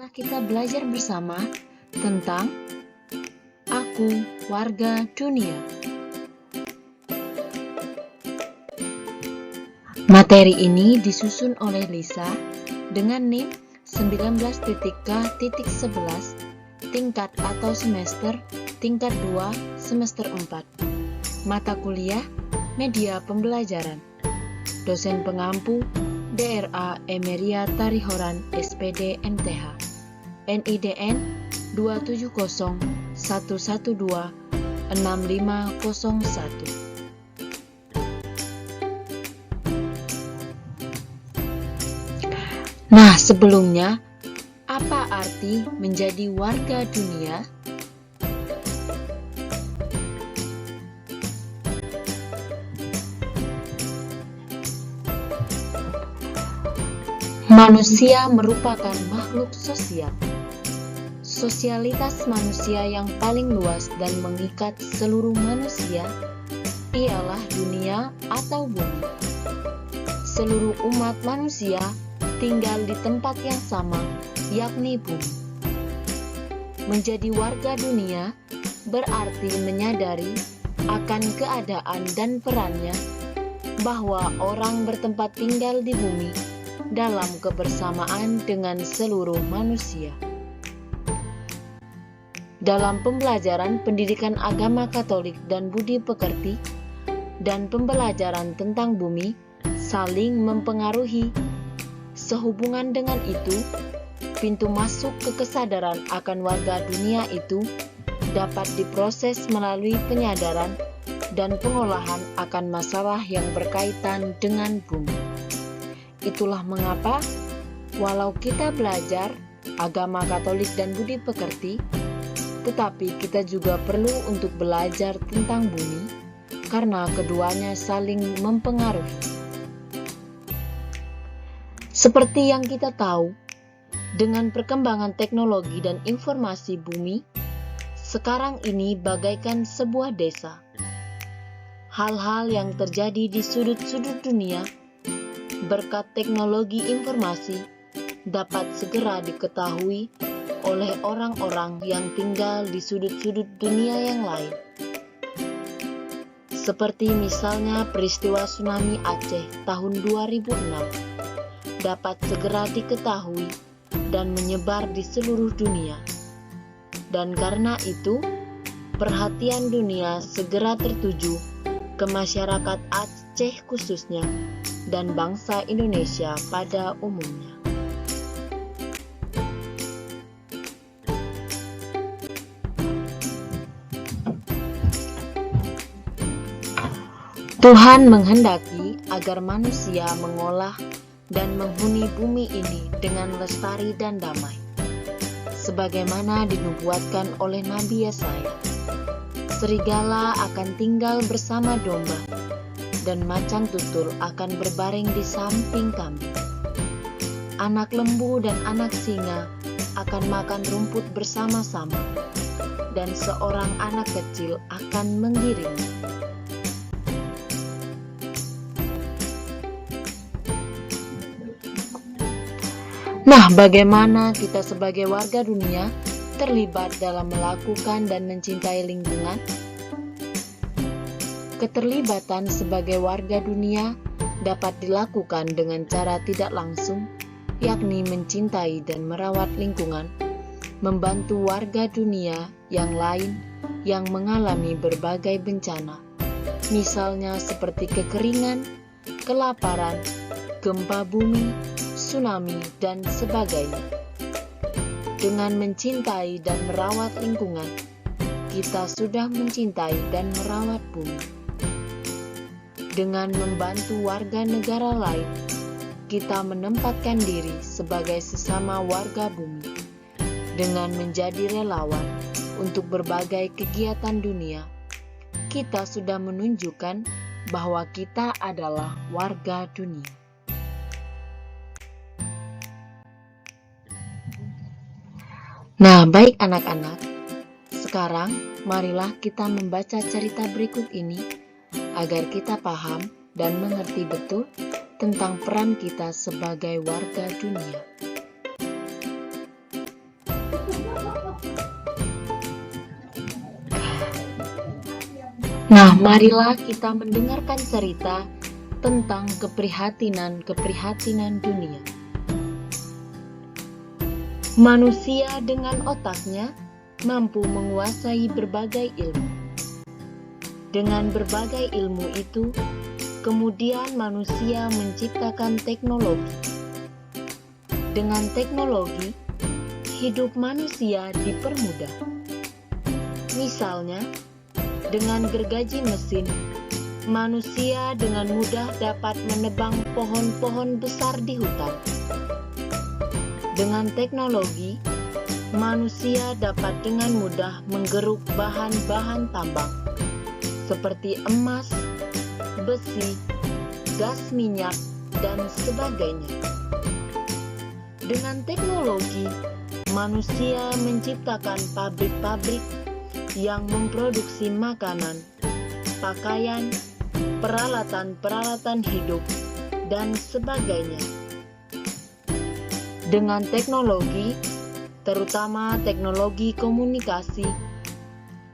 Kita belajar bersama tentang Aku, Warga Dunia. Materi ini disusun oleh Lisa dengan NIM 19.K.11 tingkat atau semester tingkat 2 semester 4. Mata kuliah Media Pembelajaran. Dosen pengampu DRA Emeria Tarihoran SPD MTH. NIDN 27011126501. Nah, sebelumnya, apa arti menjadi warga dunia? Manusia merupakan makhluk sosial. Sosialitas manusia yang paling luas dan mengikat seluruh manusia ialah dunia atau bumi. Seluruh umat manusia tinggal di tempat yang sama, yakni bumi. Menjadi warga dunia berarti menyadari akan keadaan dan perannya bahwa orang bertempat tinggal di bumi dalam kebersamaan dengan seluruh manusia. Dalam pembelajaran pendidikan agama Katolik dan budi pekerti dan pembelajaran tentang bumi saling mempengaruhi. Sehubungan dengan itu, pintu masuk ke kesadaran akan warga dunia itu dapat diproses melalui penyadaran dan pengolahan akan masalah yang berkaitan dengan bumi. Itulah mengapa, walau kita belajar agama Katolik dan budi pekerti, tetapi kita juga perlu untuk belajar tentang bumi, karena keduanya saling mempengaruhi. Seperti yang kita tahu, dengan perkembangan teknologi dan informasi bumi, sekarang ini bagaikan sebuah desa. Hal-hal yang terjadi di sudut-sudut dunia, berkat teknologi informasi, dapat segera diketahui oleh orang-orang yang tinggal di sudut-sudut dunia yang lain. Seperti misalnya peristiwa tsunami Aceh tahun 2006 dapat segera diketahui dan menyebar di seluruh dunia. Dan karena itu, perhatian dunia segera tertuju ke masyarakat Aceh khususnya dan bangsa Indonesia pada umumnya. Tuhan menghendaki agar manusia mengolah dan menghuni bumi ini dengan lestari dan damai, sebagaimana dinubuatkan oleh Nabi Yesaya. Serigala akan tinggal bersama domba, dan macan tutul akan berbaring di samping kambing. Anak lembu dan anak singa akan makan rumput bersama-sama, dan seorang anak kecil akan mengiringnya. Nah, bagaimana kita sebagai warga dunia terlibat dalam melakukan dan mencintai lingkungan? Keterlibatan sebagai warga dunia dapat dilakukan dengan cara tidak langsung, yakni mencintai dan merawat lingkungan, membantu warga dunia yang lain yang mengalami berbagai bencana, misalnya seperti kekeringan, kelaparan, gempa bumi, tsunami, dan sebagainya. Dengan mencintai dan merawat lingkungan, kita sudah mencintai dan merawat bumi. Dengan membantu warga negara lain, kita menempatkan diri sebagai sesama warga bumi. Dengan menjadi relawan untuk berbagai kegiatan dunia, kita sudah menunjukkan bahwa kita adalah warga dunia. Nah, baik anak-anak, sekarang marilah kita membaca cerita berikut ini agar kita paham dan mengerti betul tentang peran kita sebagai warga dunia. Nah, marilah kita mendengarkan cerita tentang keprihatinan dunia. Manusia dengan otaknya mampu menguasai berbagai ilmu. Dengan berbagai ilmu itu, kemudian manusia menciptakan teknologi. Dengan teknologi, hidup manusia dipermudah. Misalnya, dengan gergaji mesin, manusia dengan mudah dapat menebang pohon-pohon besar di hutan. Dengan teknologi, manusia dapat dengan mudah menggeruk bahan-bahan tambang seperti emas, besi, gas minyak, dan sebagainya. Dengan teknologi, manusia menciptakan pabrik-pabrik yang memproduksi makanan, pakaian, peralatan-peralatan hidup, dan sebagainya. Dengan teknologi, terutama teknologi komunikasi,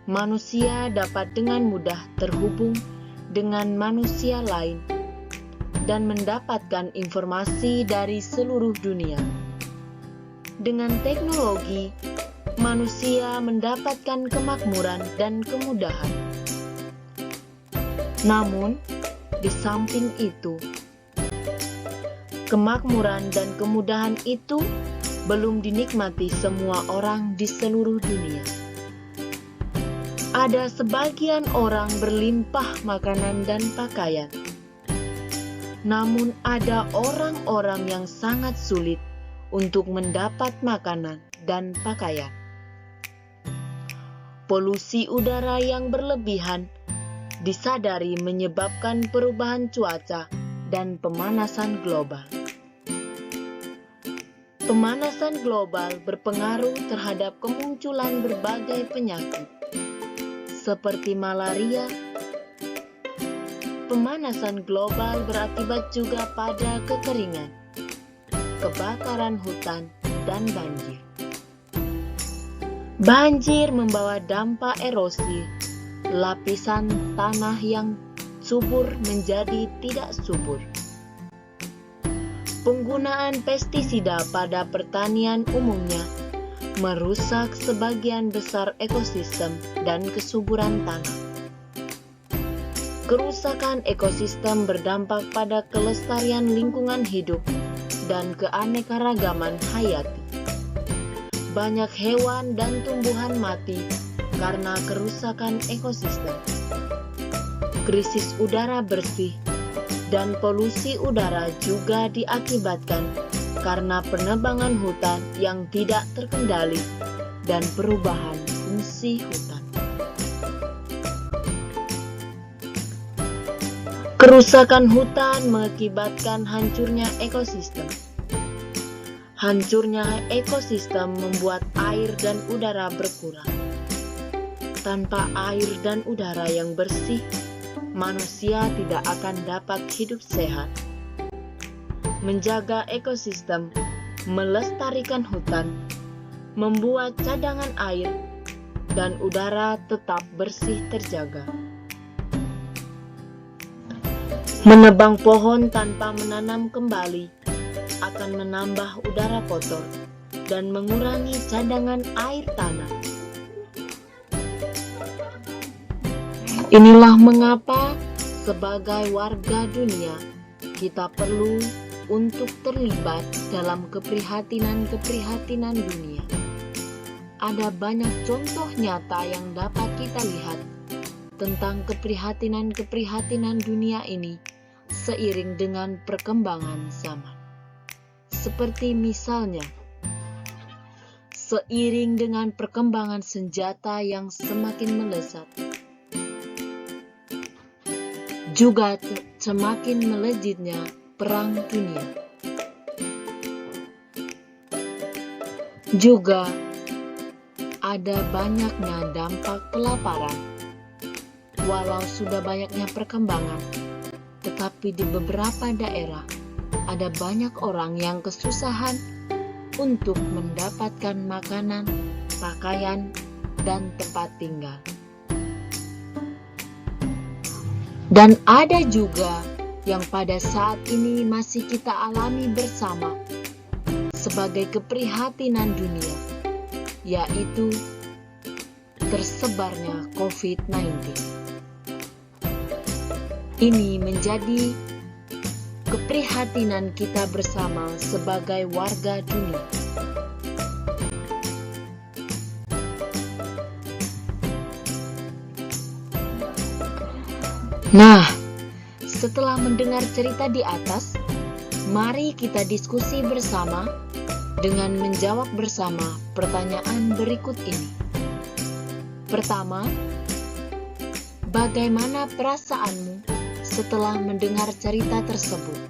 manusia dapat dengan mudah terhubung dengan manusia lain dan mendapatkan informasi dari seluruh dunia. Dengan teknologi, manusia mendapatkan kemakmuran dan kemudahan. Namun, di samping itu, kemakmuran dan kemudahan itu belum dinikmati semua orang di seluruh dunia. Ada sebagian orang berlimpah makanan dan pakaian. Namun ada orang-orang yang sangat sulit untuk mendapat makanan dan pakaian. Polusi udara yang berlebihan disadari menyebabkan perubahan cuaca dan pemanasan global. Pemanasan global berpengaruh terhadap kemunculan berbagai penyakit seperti malaria. Pemanasan global berakibat juga pada kekeringan, kebakaran hutan, dan banjir. Banjir membawa dampak erosi, lapisan tanah yang subur menjadi tidak subur. Penggunaan pestisida pada pertanian umumnya merusak sebagian besar ekosistem dan kesuburan tanah. Kerusakan ekosistem berdampak pada kelestarian lingkungan hidup dan keanekaragaman hayati. Banyak hewan dan tumbuhan mati karena kerusakan ekosistem. Krisis udara bersih dan polusi udara juga diakibatkan karena penebangan hutan yang tidak terkendali dan perubahan fungsi hutan. Kerusakan hutan mengakibatkan hancurnya ekosistem. Hancurnya ekosistem membuat air dan udara berkurang. Tanpa air dan udara yang bersih, manusia tidak akan dapat hidup sehat. Menjaga ekosistem, melestarikan hutan, membuat cadangan air dan udara tetap bersih terjaga. Menebang pohon tanpa menanam kembali akan menambah udara kotor dan mengurangi cadangan air tanah. Inilah mengapa sebagai warga dunia kita perlu untuk terlibat dalam keprihatinan dunia. Ada banyak contoh nyata yang dapat kita lihat tentang keprihatinan dunia ini seiring dengan perkembangan zaman. Seperti misalnya, seiring dengan perkembangan senjata yang semakin melesat, juga semakin melejitnya perang dunia. Juga ada banyaknya dampak kelaparan. Walau sudah banyaknya perkembangan, tetapi di beberapa daerah ada banyak orang yang kesusahan untuk mendapatkan makanan, pakaian, dan tempat tinggal. Dan ada juga yang pada saat ini masih kita alami bersama sebagai keprihatinan dunia, yaitu tersebarnya COVID-19. Ini menjadi keprihatinan kita bersama sebagai warga dunia. Nah, setelah mendengar cerita di atas, mari kita diskusi bersama dengan menjawab bersama pertanyaan berikut ini. Pertama, bagaimana perasaanmu setelah mendengar cerita tersebut?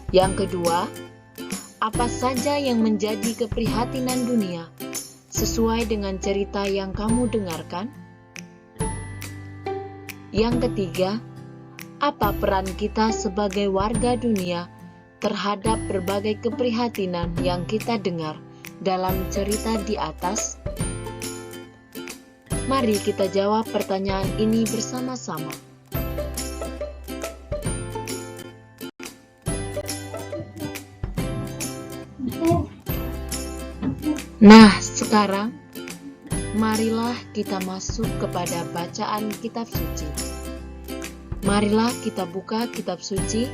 Yang kedua, apa saja yang menjadi keprihatinan dunia sesuai dengan cerita yang kamu dengarkan? Yang ketiga, apa peran kita sebagai warga dunia terhadap berbagai keprihatinan yang kita dengar dalam cerita di atas? Mari kita jawab pertanyaan ini bersama-sama. Nah, sekarang marilah kita masuk kepada bacaan kitab suci. Marilah kita buka kitab suci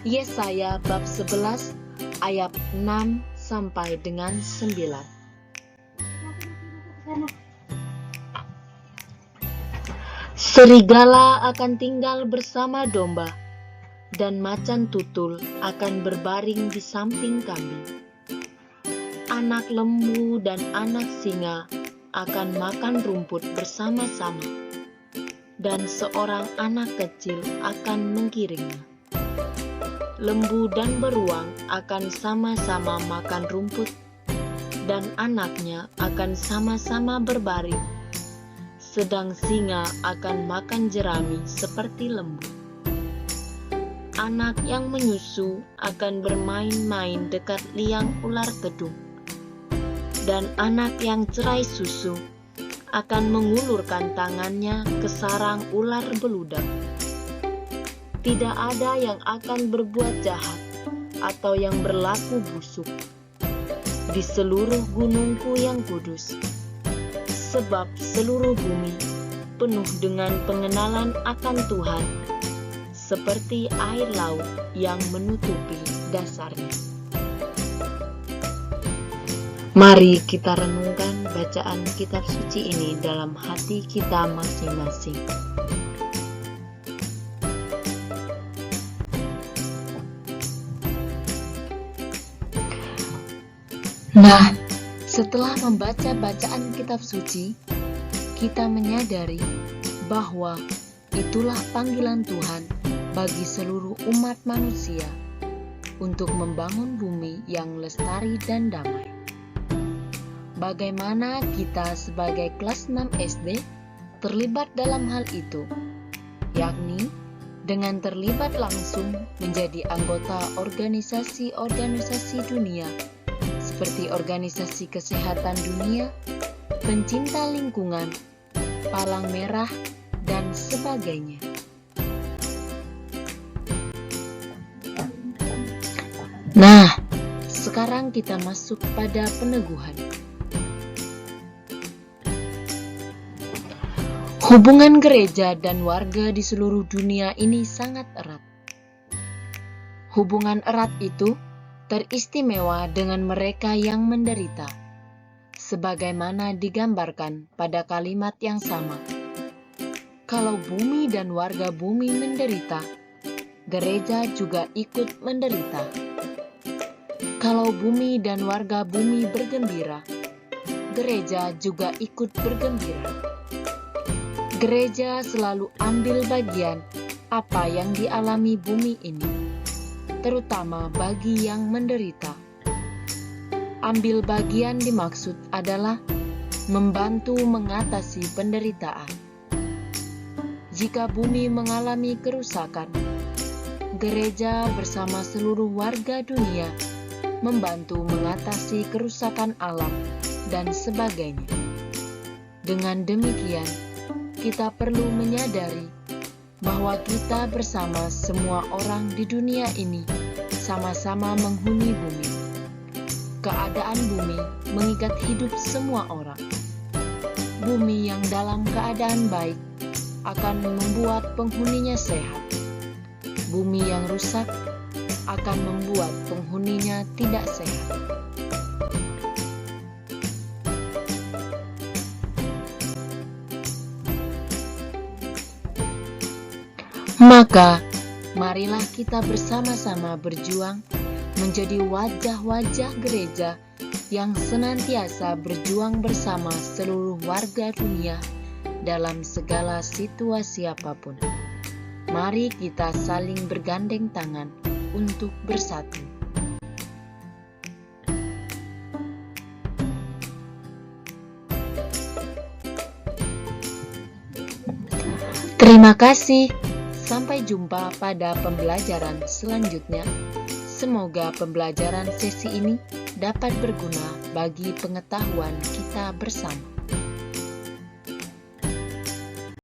Yesaya bab 11 ayat 6 sampai dengan 9. Serigala akan tinggal bersama domba, dan macan tutul akan berbaring di samping kambing. Anak lembu dan anak singa akan makan rumput bersama-sama, dan seorang anak kecil akan menggiringnya. Lembu dan beruang akan sama-sama makan rumput, dan anaknya akan sama-sama berbaring, sedang singa akan makan jerami seperti lembu. Anak yang menyusu akan bermain-main dekat liang ular kedung, dan anak yang cerai susu akan mengulurkan tangannya ke sarang ular beludak. Tidak ada yang akan berbuat jahat atau yang berlaku busuk di seluruh gunungku yang kudus, sebab seluruh bumi penuh dengan pengenalan akan Tuhan, seperti air laut yang menutupi dasarnya. Mari kita renungkan bacaan kitab suci ini dalam hati kita masing-masing. Nah, setelah membaca bacaan kitab suci, kita menyadari bahwa itulah panggilan Tuhan bagi seluruh umat manusia untuk membangun bumi yang lestari dan damai. Bagaimana kita sebagai kelas 6 SD terlibat dalam hal itu, yakni dengan terlibat langsung menjadi anggota organisasi-organisasi dunia seperti Organisasi Kesehatan Dunia, Pencinta Lingkungan, Palang Merah, dan sebagainya. Nah, sekarang kita masuk pada peneguhan. Hubungan gereja dan warga di seluruh dunia ini sangat erat. Hubungan erat itu teristimewa dengan mereka yang menderita, sebagaimana digambarkan pada kalimat yang sama. Kalau bumi dan warga bumi menderita, gereja juga ikut menderita. Kalau bumi dan warga bumi bergembira, gereja juga ikut bergembira. Gereja selalu ambil bagian apa yang dialami bumi ini, terutama bagi yang menderita. Ambil bagian dimaksud adalah membantu mengatasi penderitaan. Jika bumi mengalami kerusakan, gereja bersama seluruh warga dunia membantu mengatasi kerusakan alam dan sebagainya. Dengan demikian, kita perlu menyadari bahwa kita bersama semua orang di dunia ini sama-sama menghuni bumi. Keadaan bumi mengikat hidup semua orang. Bumi yang dalam keadaan baik akan membuat penghuninya sehat. Bumi yang rusak akan membuat penghuninya tidak sehat. Maka, marilah kita bersama-sama berjuang menjadi wajah-wajah gereja yang senantiasa berjuang bersama seluruh warga dunia dalam segala situasi apapun. Mari kita saling bergandeng tangan untuk bersatu. Terima kasih. Sampai jumpa pada pembelajaran selanjutnya. Semoga pembelajaran sesi ini dapat berguna bagi pengetahuan kita bersama.